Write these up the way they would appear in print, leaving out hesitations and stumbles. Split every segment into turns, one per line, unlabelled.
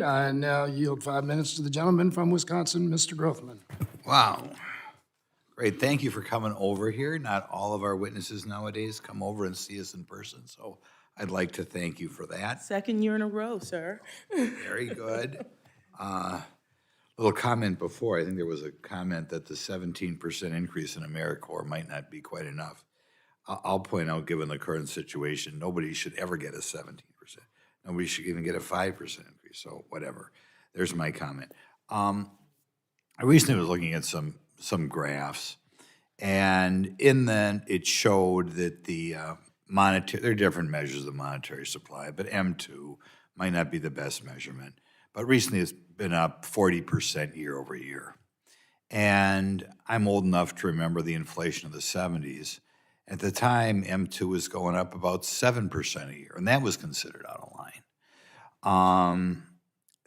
I now yield 5 minutes to the gentleman from Wisconsin, Mr. Grothman.
Wow. Great. Thank you for coming over here. Not all of our witnesses nowadays come over and see us in person, so I'd like to thank you for that.
Second year in a row, sir.
Very good. Little comment before, I think there was a comment that the 17% increase in AmeriCorps might not be quite enough. I'll point out, given the current situation, nobody should ever get a 17%. Nobody should even get a 5% increase, so whatever. There's my comment. I recently was looking at some graphs, and in them it showed that the monetary, there are different measures of monetary supply, but M2 might not be the best measurement. But recently it's been up 40% year over year. And I'm old enough to remember the inflation of the 70s. At the time, M2 was going up about 7% a year, and that was considered out of line.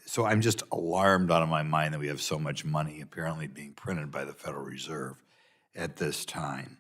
So I'm just alarmed out of my mind that we have so much money apparently being printed by the Federal Reserve at this time.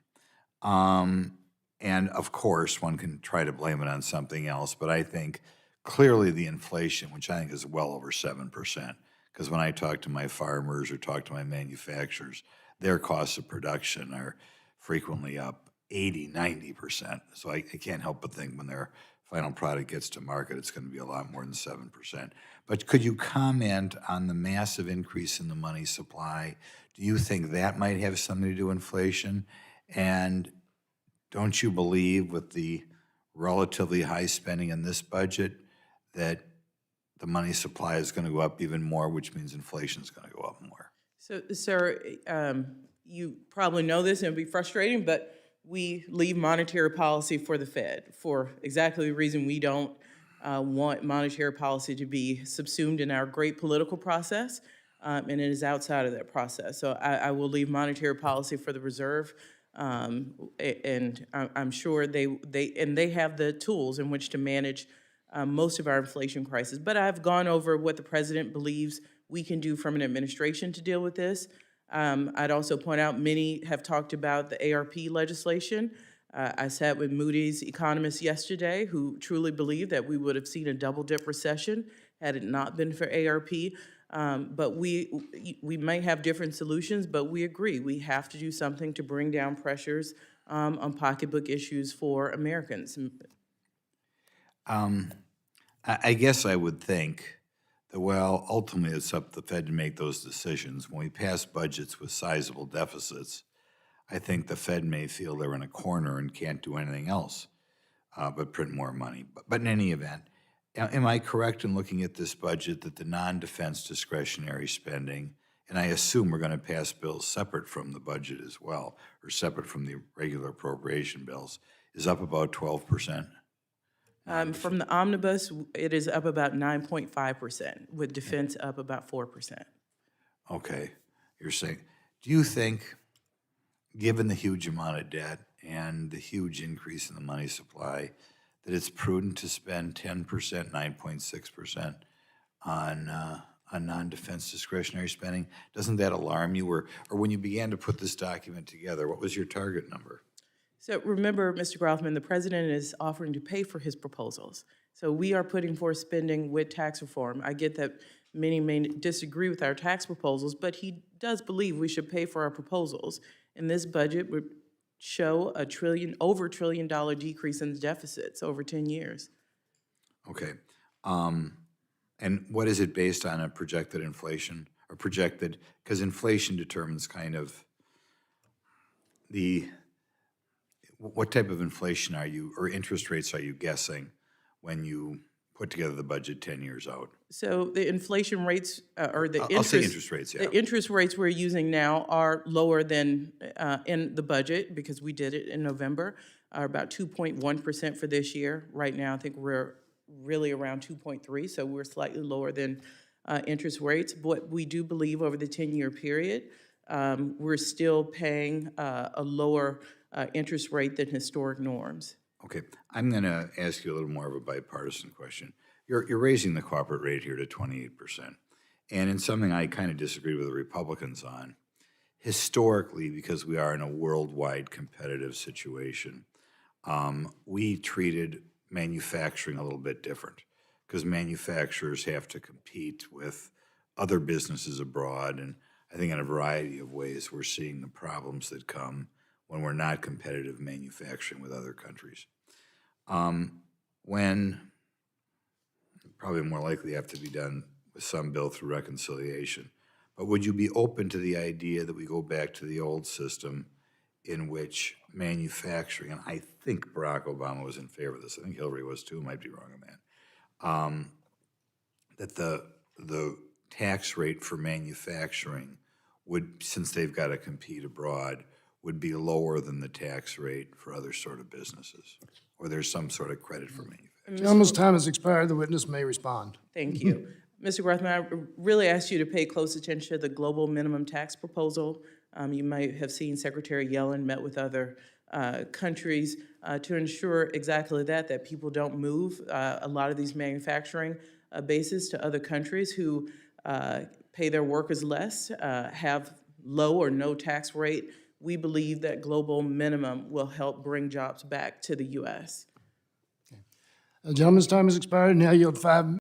And of course, one can try to blame it on something else, but I think clearly the inflation, which I think is well over 7%, because when I talk to my farmers or talk to my manufacturers, their costs of production are frequently up 80, 90%. So I can't help but think when their final product gets to market, it's going to be a lot more than 7%. But could you comment on the massive increase in the money supply? Do you think that might have something to do with inflation? And don't you believe with the relatively high spending in this budget that the money supply is going to go up even more, which means inflation is going to go up more?
So, sir, you probably know this and it'll be frustrating, but we leave monetary policy for the Fed for exactly the reason we don't want monetary policy to be subsumed in our great political process, and it is outside of that process. So I will leave monetary policy for the Reserve, and I'm sure they have the tools in which to manage most of our inflation crisis. But I've gone over what the president believes we can do from an administration to deal with this. I'd also point out many have talked about the ARP legislation. I sat with Moody's economists yesterday who truly believe that we would have seen a double-dip recession had it not been for ARP. But we may have different solutions, but we agree we have to do something to bring down pressures on pocketbook issues for Americans.
I guess I would think that, well, ultimately it's up to the Fed to make those decisions. When we pass budgets with sizable deficits, I think the Fed may feel they're in a corner and can't do anything else but print more money. But in any event, am I correct in looking at this budget that the non-defense discretionary spending, and I assume we're going to pass bills separate from the budget as well, or separate from the regular appropriation bills, is up about 12%?
From the omnibus, it is up about 9.5%, with defense up about 4%.
Okay, you're saying, do you think, given the huge amount of debt and the huge increase in the money supply, that it's prudent to spend 10%, 9.6% on non-defense discretionary spending? Doesn't that alarm you? Or when you began to put this document together, what was your target number?
So remember, Mr. Grothman, the president is offering to pay for his proposals. So we are putting forth spending with tax reform. I get that many may disagree with our tax proposals, but he does believe we should pay for our proposals. And this budget would show over $1 trillion decrease in the deficits over 10 years.
Okay. And what is it based on, a projected inflation, or projected, because inflation determines kind of what type of inflation are you, or interest rates are you guessing when you put together the budget 10 years out?
So the inflation rates, or the
I'll say interest rates, yeah.
The interest rates we're using now are lower than in the budget, because we did it in November, are about 2.1% for this year. Right now, I think we're really around 2.3, so we're slightly lower than interest rates. But we do believe over the 10-year period, we're still paying a lower interest rate than historic norms.
Okay, I'm going to ask you a little more of a bipartisan question. You're raising the corporate rate here to 28%, and in something I kind of disagree with the Republicans on. Historically, because we are in a worldwide competitive situation, we treated manufacturing a little bit different. because manufacturers have to compete with other businesses abroad. And I think in a variety of ways, we're seeing the problems that come when we're not competitive manufacturing with other countries. When probably more likely have to be done with some bill through reconciliation. But would you be open to the idea that we go back to the old system in which manufacturing, and I think Barack Obama was in favor of this, I think Hillary was too, might be wrong on that, that the tax rate for manufacturing would, since they've got to compete abroad, would be lower than the tax rate for other sort of businesses? Or there's some sort of credit for manufacturing?
Gentleman's time has expired. The witness may respond.
Thank you. Mr. Grothman, I really ask you to pay close attention to the global minimum tax proposal. You might have seen Secretary Yellen met with other countries to ensure exactly that people don't move a lot of these manufacturing bases to other countries who pay their workers less, have low or no tax rate. We believe that global minimum will help bring jobs back to the U.S.
The gentleman's time has expired. Now yield 5